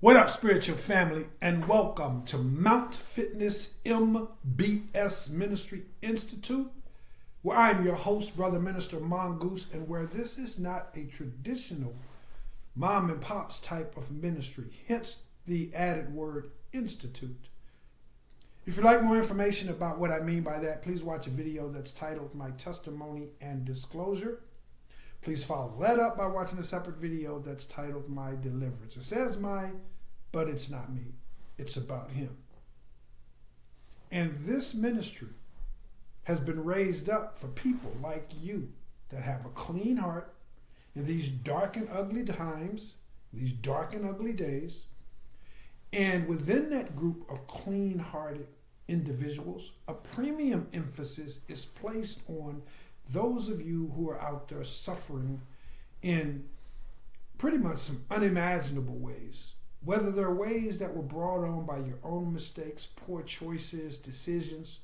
What up, spiritual family, and welcome to Mount Fitness MBS Ministry Institute, where I'm your host, Brother Minister Mongoose, and where this is not a traditional mom and pops type of ministry, hence the added word institute. If you'd like more information about what I mean by that, please watch a video that's titled My Testimony and Disclosure. Please follow that up by watching a separate video that's titled My Deliverance. It says my, but it's not me. It's about him. And this ministry has been raised up for people like you that have a clean heart in these dark and ugly times, these dark and ugly days. And within that group of clean-hearted individuals, a premium emphasis is placed on those of you who are out there suffering in pretty much some unimaginable ways. Whether they're ways that were brought on by your own mistakes, poor choices, decisions,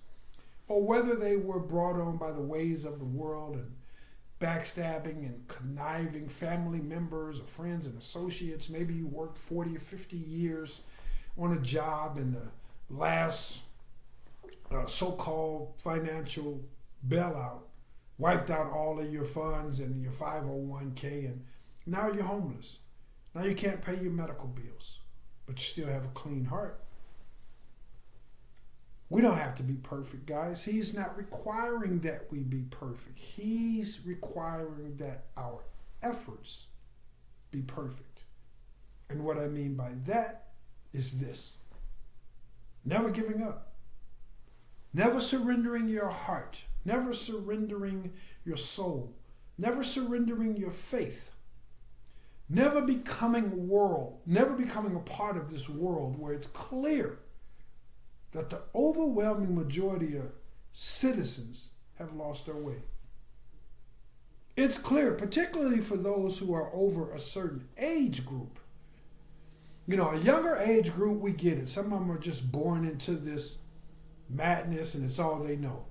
or whether they were brought on by the ways of the world and backstabbing and conniving family members or friends and associates. Maybe you worked 40 or 50 years on a job and the last so-called financial bailout wiped out all of your funds and your 501k, and now you're homeless. Now you can't pay your medical bills, but you still have a clean heart. We don't have to be perfect, guys. He's not requiring that we be perfect. He's requiring that our efforts be perfect. And what I mean by that is this: never giving up, never surrendering your heart, never surrendering your soul, never surrendering your faith, never becoming a part of this world where it's clear that the overwhelming majority of citizens have lost their way. It's clear, particularly for those who are over a certain age group. You know, a younger age group, we get it. Some of them are just born into this madness and it's all they know.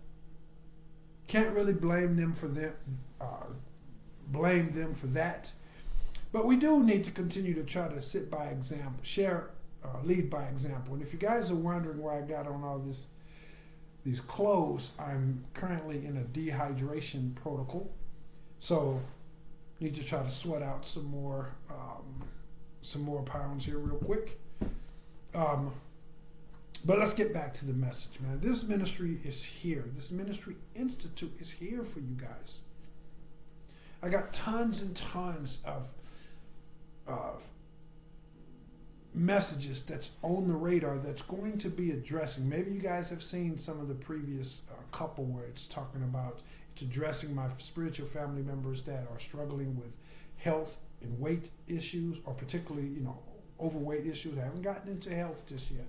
Can't really blame them for that. But we do need to continue to try to sit by example, lead by example. And if you guys are wondering why I got on all these clothes, I'm currently in a dehydration protocol. So need to try to sweat out some more pounds here real quick. But let's get back to the message, man. This ministry is here. This ministry institute is here for you guys. I got tons and tons of messages that's on the radar that's going to be addressing. Maybe you guys have seen some of the previous couple where it's talking about, it's addressing my spiritual family members that are struggling with health and weight issues, or particularly, overweight issues. I haven't gotten into health just yet.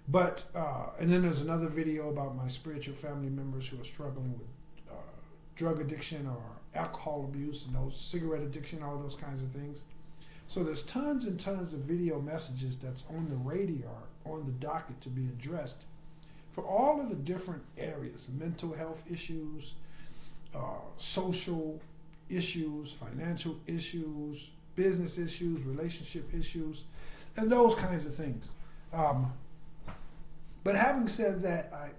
But, and then there's another video about my spiritual family members who are struggling with drug addiction or alcohol abuse and those cigarette addiction, all those kinds of things. So there's tons and tons of video messages that's on the radar, on the docket to be addressed for all of the different areas: mental health issues, social issues, financial issues, business issues, relationship issues, and those kinds of things. But having said that, I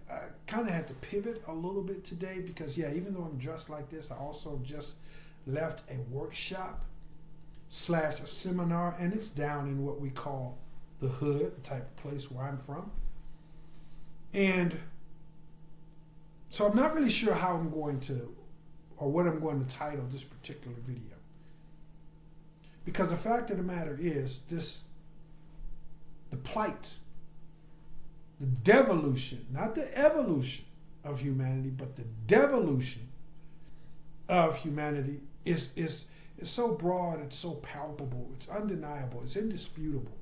kind of had to pivot a little bit today because, even though I'm dressed like this, I also just left a workshop / a seminar, and it's down in what we call the hood, the type of place where I'm from. And so I'm not really sure how I'm going to, or what I'm going to title this particular video. Because the fact of the matter is the plight, the devolution, not the evolution of humanity, but the devolution of humanity is so broad, it's so palpable, it's undeniable, it's indisputable.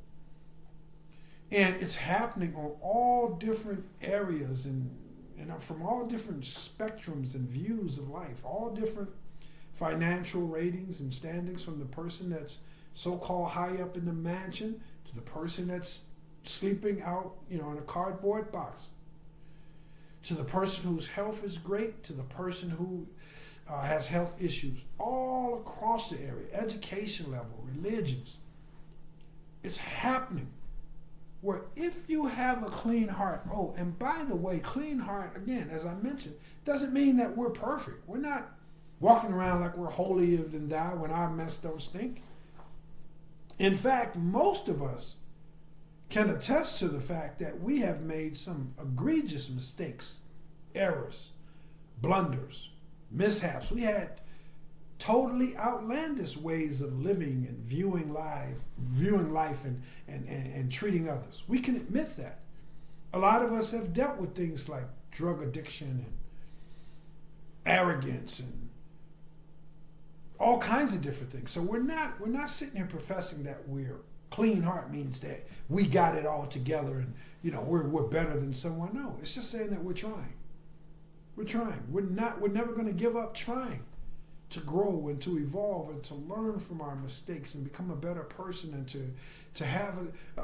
And it's happening on all different areas and from all different spectrums and views of life, all different financial ratings and standings, from the person that's so-called high up in the mansion to the person that's sleeping out, in a cardboard box, to the person whose health is great, to the person who has health issues, all across the area, education level, religions. It's happening. Where if you have a clean heart, oh, and by the way, clean heart, again, as I mentioned, doesn't mean that we're perfect. We're not walking around like we're holier than thou when our mess don't stink. In fact, most of us can attest to the fact that we have made some egregious mistakes, errors, blunders, mishaps. We had totally outlandish ways of living and viewing life and treating others. We can admit that. A lot of us have dealt with things like drug addiction and arrogance and all kinds of different things. So we're not sitting here professing that we're clean heart means that we got it all together and we're better than someone. No, it's just saying that we're trying. We're trying. We're never going to give up trying to grow and to evolve and to learn from our mistakes and become a better person and to have a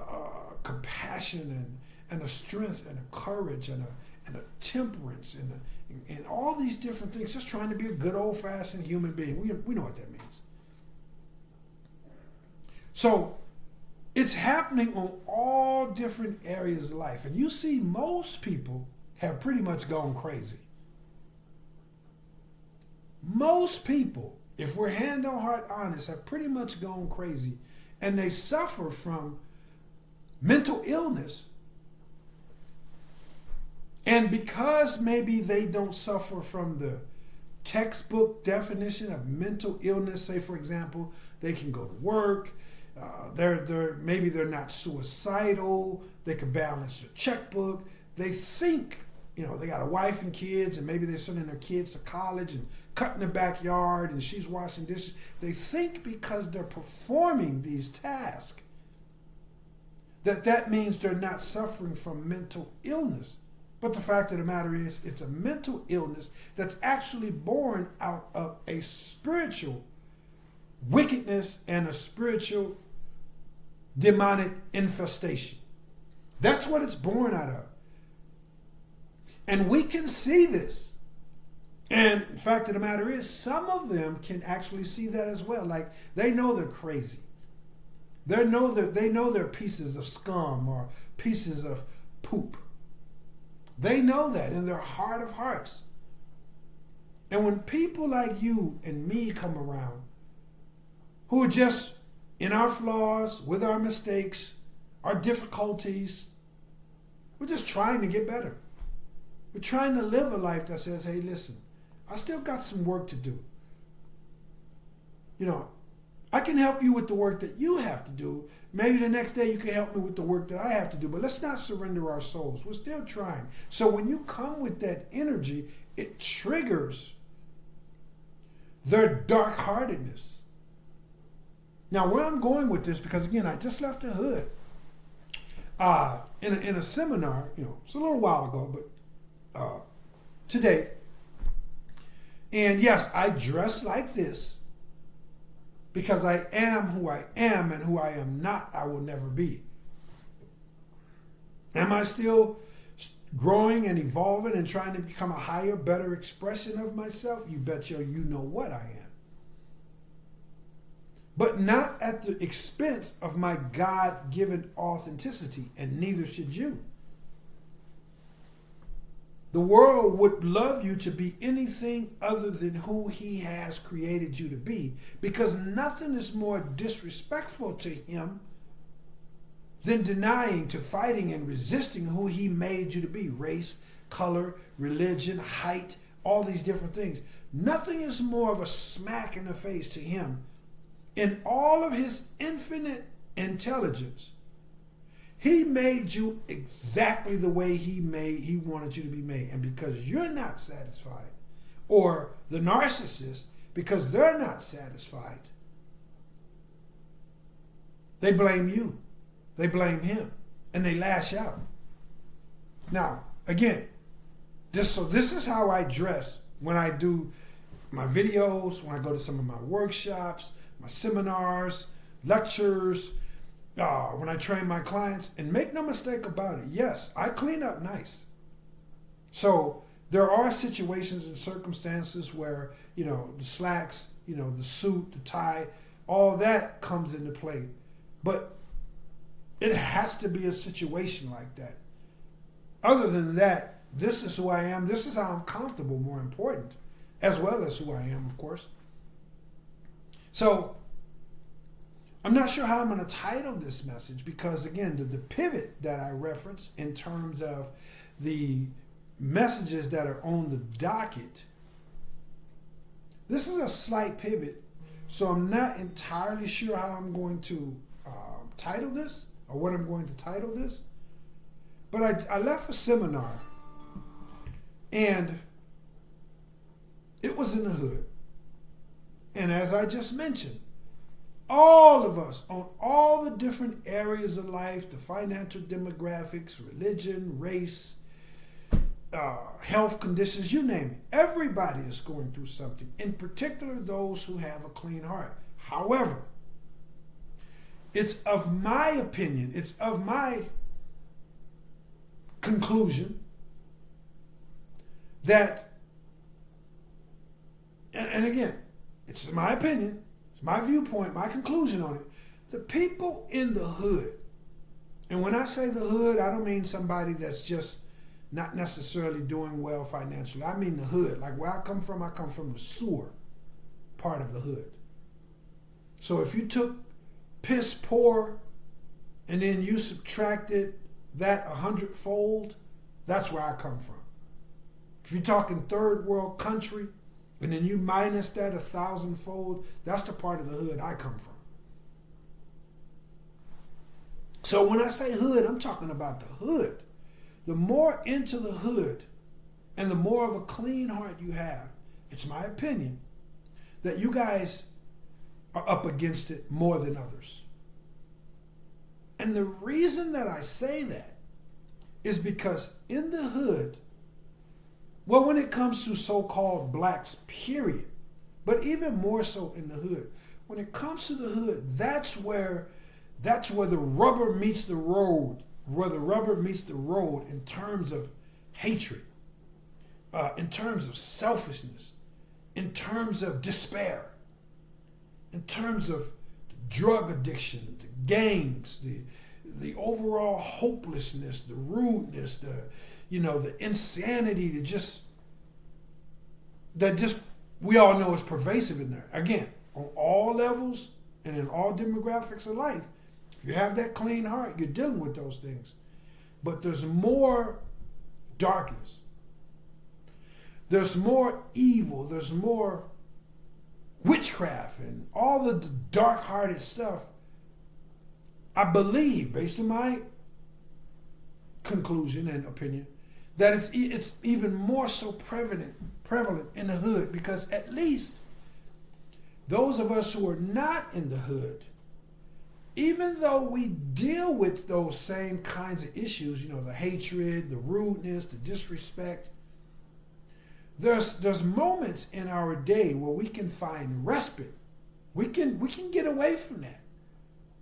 compassion and a strength and a courage and a temperance and all these different things, just trying to be a good old-fashioned human being. We know what that means. So it's happening on all different areas of life. And you see most people have pretty much gone crazy. Most people, if we're hand on heart honest, have pretty much gone crazy. And they suffer from mental illness. And because maybe they don't suffer from the textbook definition of mental illness, say for example, they can go to work, maybe they're not suicidal, they can balance their checkbook, they think, they got a wife and kids, and maybe they're sending their kids to college and cutting the backyard and she's washing dishes. They think because they're performing these tasks that means they're not suffering from mental illness. But the fact of the matter is, it's a mental illness that's actually born out of a spiritual wickedness and a spiritual demonic infestation. That's what it's born out of. And we can see this. And the fact of the matter is, some of them can actually see that as well. Like, they know they're crazy. They know they're pieces of scum or pieces of poop. They know that in their heart of hearts. And when people like you and me come around, who are just in our flaws, with our mistakes, our difficulties, we're just trying to get better. We're trying to live a life that says, hey, listen, I still got some work to do. I can help you with the work that you have to do. Maybe the next day you can help me with the work that I have to do, but let's not surrender our souls. We're still trying. So when you come with that energy, it triggers their dark-heartedness. Now, where I'm going with this, because again, I just left the hood in a seminar, it's a little while ago, but today. And yes, I dress like this because I am who I am, and who I am not, I will never be. Am I still growing and evolving and trying to become a higher, better expression of myself? You bet you know what I am. But not at the expense of my God-given authenticity, and neither should you. The world would love you to be anything other than who he has created you to be, because nothing is more disrespectful to him than denying, to fighting and resisting who he made you to be. Race, color, religion, height, all these different things. Nothing is more of a smack in the face to him. In all of his infinite intelligence, he made you exactly the way he wanted you to be made. And because you're not satisfied, or the narcissist, because they're not satisfied, they blame you. They blame him. And they lash out. Now, again, this is how I dress when I do my videos, when I go to some of my workshops, my seminars, lectures, when I train my clients. And make no mistake about it, yes, I clean up nice. So there are situations and circumstances where, the slacks, the suit, the tie, all that comes into play. But It has to be a situation like that. Other than that, this is who I am. This is how I'm comfortable, more important, as well as who I am, of course. So I'm not sure how I'm going to title this message because, again, the pivot that I reference in terms of the messages that are on the docket, this is a slight pivot. So I'm not entirely sure how I'm going to title this or what I'm going to title this. But I left a seminar and it was in the hood. And as I just mentioned, all of us on all the different areas of life, the financial demographics, religion, race, health conditions, you name it. Everybody is going through something, in particular those who have a clean heart. However, it's of my opinion, it's of my conclusion that, and again, it's my opinion, it's my viewpoint, my conclusion on it, the people in the hood, and when I say the hood, I don't mean somebody that's just not necessarily doing well financially. I mean the hood. Like where I come from the sewer part of the hood. So if you took piss poor and then you subtracted that 100-fold, that's where I come from. If you're talking third world country and then you minus that 1,000-fold, that's the part of the hood I come from. So when I say hood, I'm talking about the hood. The more into the hood and the more of a clean heart you have, it's my opinion that you guys are up against it more than others. And the reason that I say that is because in the hood, well, when it comes to so-called blacks, period, but even more so in the hood, when it comes to the hood, that's where the rubber meets the road. Where the rubber meets the road in terms of hatred, in terms of selfishness, in terms of despair, in terms of drug addiction, the gangs, the overall hopelessness, the rudeness, the insanity that just we all know is pervasive in there. Again, on all levels and in all demographics of life. If you have that clean heart, you're dealing with those things. But there's more darkness. There's more evil. There's more witchcraft and all the dark-hearted stuff. I believe, based on my conclusion and opinion, that it's even more so prevalent in the hood because at least those of us who are not in the hood, even though we deal with those same kinds of issues, the hatred, the rudeness, the disrespect, there's moments in our day where we can find respite. We can get away from that.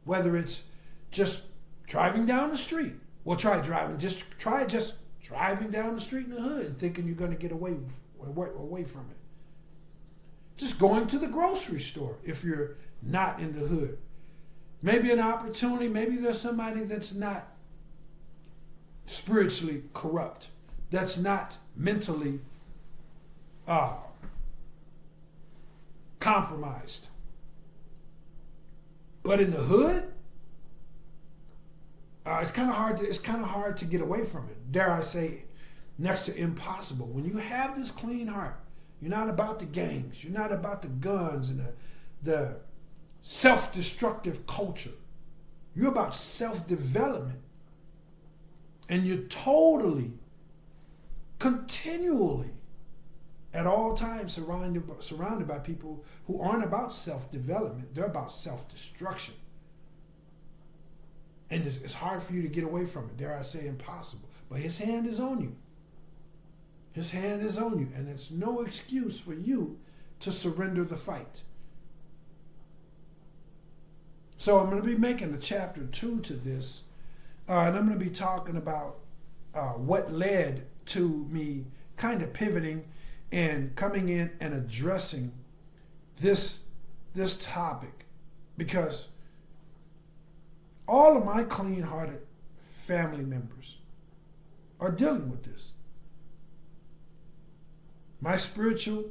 Whether it's just driving down the street. Well, try driving down the street in the hood and thinking you're going to get away from it. Just going to the grocery store if you're not in the hood. Maybe an opportunity, maybe there's somebody that's not spiritually corrupt, that's not mentally compromised. But in the hood, it's kind of hard to get away from it. Dare I say, next to impossible. When you have this clean heart, you're not about the gangs, you're not about the guns and the self-destructive culture. You're about self-development. And you're totally, continually, at all times surrounded by people who aren't about self-development. They're about self-destruction. And it's hard for you to get away from it. Dare I say impossible. But his hand is on you. His hand is on you. And it's no excuse for you to surrender the fight. So I'm going to be making a chapter 2 to this, and I'm going to be talking about what led to me kind of pivoting and coming in and addressing this topic, because All of my clean-hearted family members are dealing with this. My spiritual,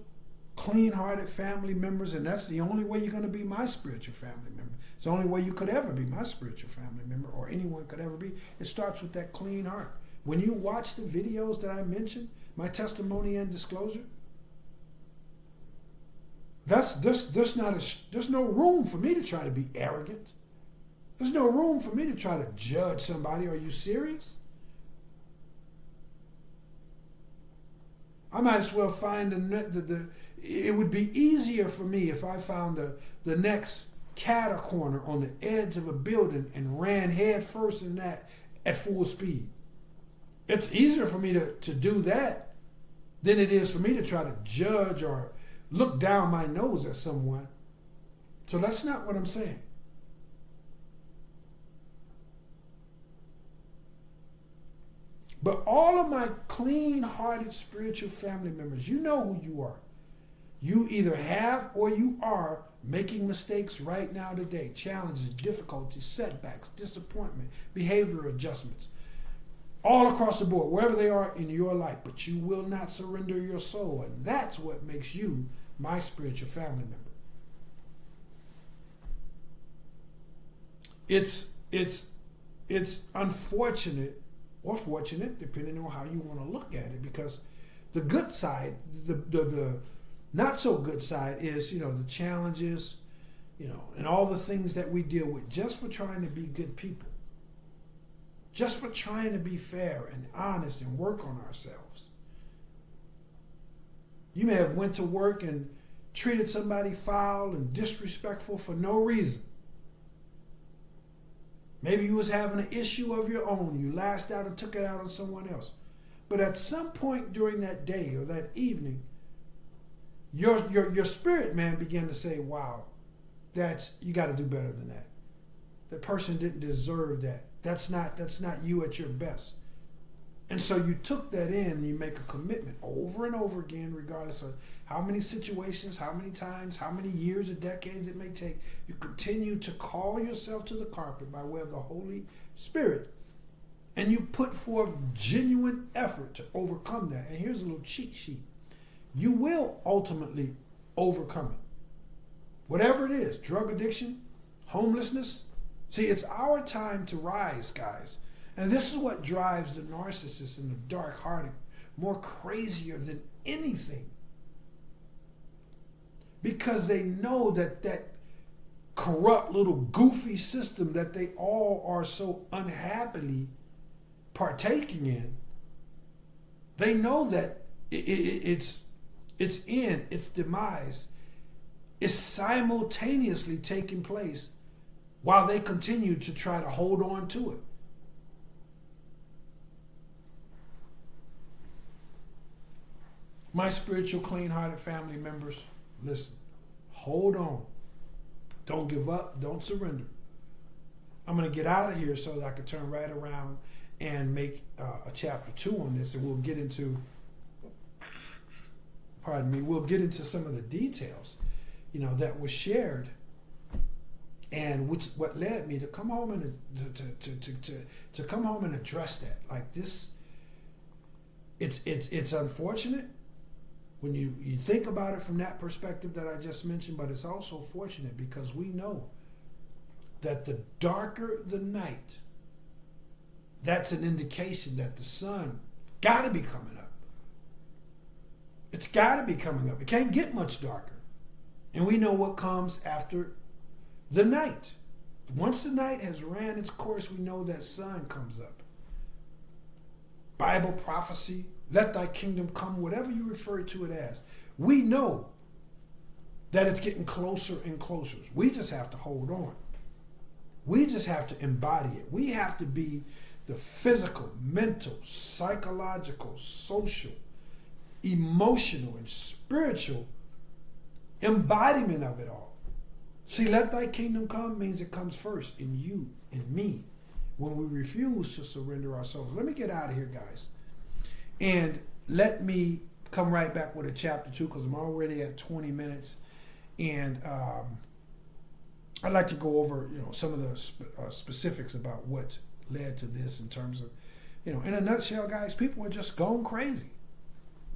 clean-hearted family members, and that's the only way you're going to be my spiritual family member. It's the only way you could ever be my spiritual family member, or anyone could ever be. It starts with that clean heart. When you watch the videos that I mentioned, my testimony and disclosure, there's no room for me to try to be arrogant. There's no room for me to try to judge somebody. Are you serious? I might as well find it would be easier for me if I found the next catty corner on the edge of a building and ran head first in that at full speed. It's easier for me to do that than it is for me to try to judge or look down my nose at someone. So that's not what I'm saying. But all of my clean-hearted spiritual family members, you know who you are. You either have or you are making mistakes right now today. Challenges, difficulties, setbacks, disappointment, behavioral adjustments. All across the board, wherever they are in your life. But you will not surrender your soul. And that's what makes you my spiritual family member. It's unfortunate or fortunate, depending on how you want to look at it, because the good side, the not so good side is, the challenges, and all the things that we deal with just for trying to be good people, just for trying to be fair and honest and work on ourselves. You may have went to work and treated somebody foul and disrespectful for no reason. Maybe you was having an issue of your own. You lashed out and took it out on someone else. But at some point during that day or that evening, your spirit man began to say, wow, you got to do better than that. That person didn't deserve that. That's not you at your best. And so you took that in and you make a commitment over and over again, regardless of how many situations, how many times, how many years or decades it may take. You continue to call yourself to the carpet by way of the Holy Spirit. And you put forth genuine effort to overcome that. And here's a little cheat sheet. You will ultimately overcome it. Whatever it is, drug addiction, homelessness. See, it's our time to rise, guys. And this is what drives the narcissist and the dark-hearted more crazier than anything. Because they know that corrupt little goofy system that they all are so unhappily partaking in, they know that its demise is simultaneously taking place while they continue to try to hold on to it. My spiritual, clean-hearted family members, listen, hold on. Don't give up. Don't surrender. I'm going to get out of here so that I can turn right around and make a chapter 2 on this, and we'll get into some of the details, that was shared, and what led me to come home and to come home and address that. Like this, it's unfortunate when you think about it from that perspective that I just mentioned, but it's also fortunate because we know that the darker the night, that's an indication that the sun got to be coming up. It's got to be coming up. It can't get much darker. And we know what comes after the night. Once the night has ran its course, we know that sun comes up. Bible prophecy, let thy kingdom come, whatever you refer to it as. We know that it's getting closer and closer. We just have to hold on. We just have to embody it. We have to be the physical, mental, psychological, social, emotional, and spiritual embodiment of it all. See, let thy kingdom come means it comes first in you and me when we refuse to surrender our souls. Let me get out of here, guys. And let me come right back with a chapter 2 because I'm already at 20 minutes. And I'd like to go over, some of the specifics about what led to this in terms of, in a nutshell, guys, people are just going crazy.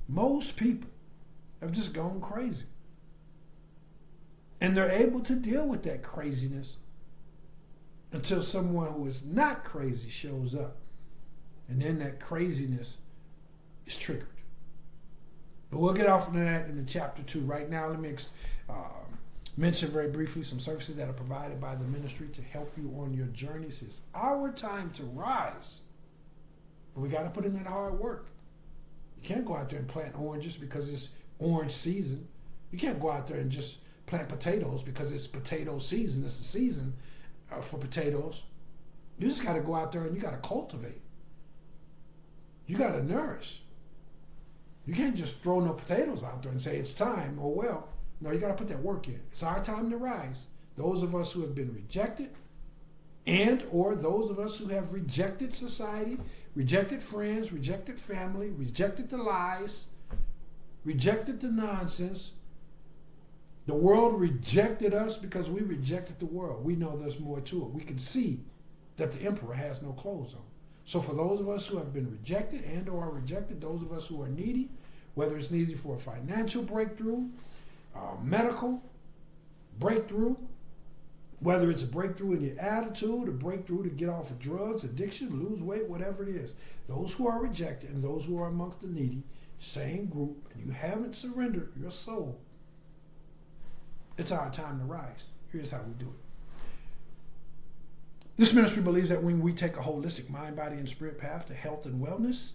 Most people have just gone crazy. And they're able to deal with that craziness until someone who is not crazy shows up. And then that craziness is triggered. But we'll get off into that in the chapter 2. Right now, let me mention very briefly some services that are provided by the ministry to help you on your journeys. It's our time to rise. But we got to put in that hard work. You can't go out there and plant oranges because it's orange season. You can't go out there and just plant potatoes because it's potato season. It's the season for potatoes. You just got to go out there and you got to cultivate. You got to nourish. You can't just throw no potatoes out there and say it's time. Oh, well. No, you got to put that work in. It's our time to rise. Those of us who have been rejected and or those of us who have rejected society, rejected friends, rejected family, rejected the lies, rejected the nonsense. The world rejected us because we rejected the world. We know there's more to it. We can see that the emperor has no clothes on. So for those of us who have been rejected and or are rejected, those of us who are needy, whether it's needy for a financial breakthrough, medical breakthrough, whether it's a breakthrough in your attitude, a breakthrough to get off of drugs, addiction, lose weight, whatever it is. Those who are rejected and those who are amongst the needy, same group, and you haven't surrendered your soul, it's our time to rise. Here's how we do it. This ministry believes that when we take a holistic mind, body, and spirit path to health and wellness,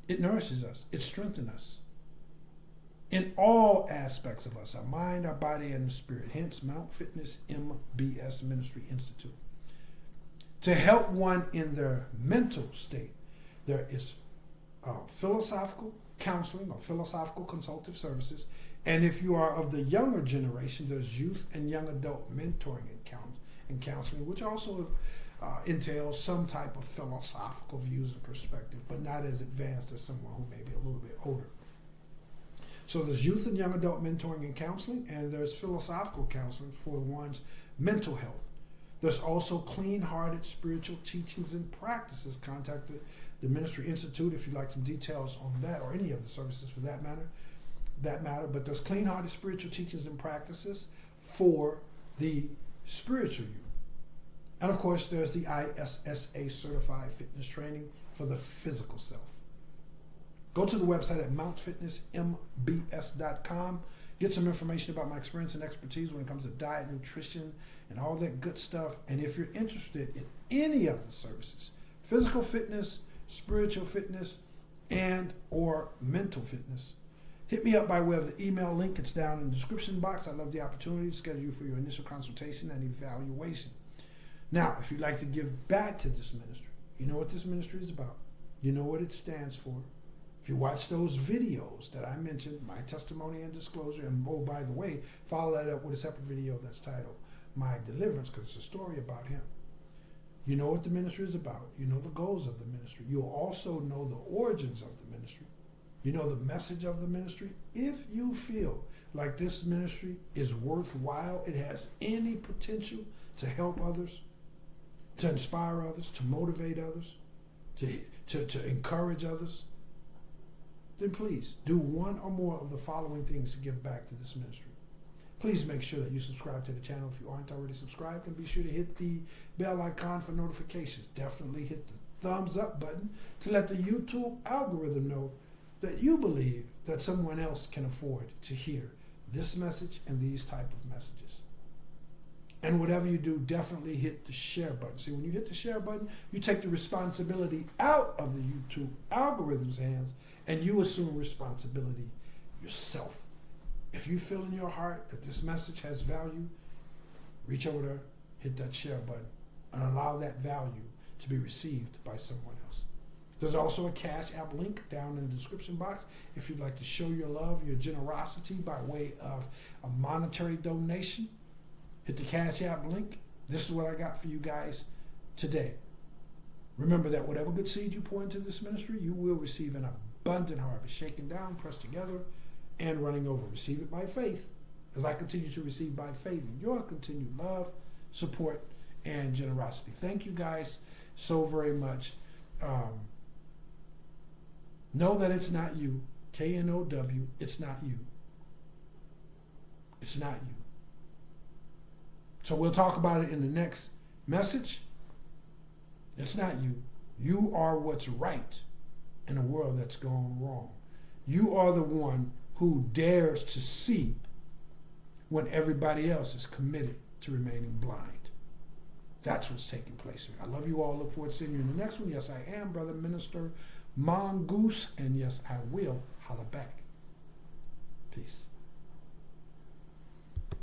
it nourishes us. It strengthens us in all aspects of us, our mind, our body, and the spirit. Hence, Mount Fitness MBS Ministry Institute. To help one in their mental state, there is philosophical counseling or philosophical consultative services. And if you are of the younger generation, there's youth and young adult mentoring and counseling, which also entails some type of philosophical views and perspective, but not as advanced as someone who may be a little bit older. So there's youth and young adult mentoring and counseling, and there's philosophical counseling for one's mental health. There's also clean-hearted spiritual teachings and practices. Contact the Ministry Institute if you'd like some details on that, or any of the services for that matter. But there's clean-hearted spiritual teachings and practices for the spiritual you. And of course, there's the ISSA certified fitness training for the physical self. Go to the website at mountfitnessmbs.com. Get some information about my experience and expertise when it comes to diet, nutrition, and all that good stuff. And if you're interested in any of the services, physical fitness, spiritual fitness, and or mental fitness, hit me up by way of the email link. It's down in the description box. I love the opportunity to schedule you for your initial consultation and evaluation. Now, if you'd like to give back to this ministry, you know what this ministry is about. You know what it stands for. If you watch those videos that I mentioned, my testimony and disclosure, and oh, by the way, follow that up with a separate video that's titled My Deliverance, because it's a story about him. You know what the ministry is about. You know the goals of the ministry. You'll also know the origins of the ministry. You know the message of the ministry. If you feel like this ministry is worthwhile, it has any potential to help others, to inspire others, to motivate others, to encourage others, then please do one or more of the following things to give back to this ministry. Please make sure that you subscribe to the channel if you aren't already subscribed, and be sure to hit the bell icon for notifications. Definitely hit the thumbs up button to let the YouTube algorithm know that you believe that someone else can afford to hear this message and these type of messages. And whatever you do, definitely hit the share button. See, when you hit the share button, you take the responsibility out of the YouTube algorithm's hands, and you assume responsibility yourself. If you feel in your heart that this message has value, reach over there, hit that share button, and allow that value to be received by someone else. There's also a Cash App link down in the description box if you'd like to show your love, your generosity by way of a monetary donation. Hit the Cash App link. This is what I got for you guys today. Remember that whatever good seed you pour into this ministry, you will receive an abundant harvest, shaken down, pressed together, and running over. Receive it by faith as I continue to receive by faith your continued love, support, and generosity. Thank you guys so very much. Know that it's not you. KNOW, it's not you. It's not you. So we'll talk about it in the next message. It's not you. You are what's right in a world that's gone wrong. You are the one who dares to see when everybody else is committed to remaining blind. That's what's taking place here. I love you all. Look forward to seeing you in the next one. Yes, I am Brother Minister Mongoose, and yes, I will holla back. Peace.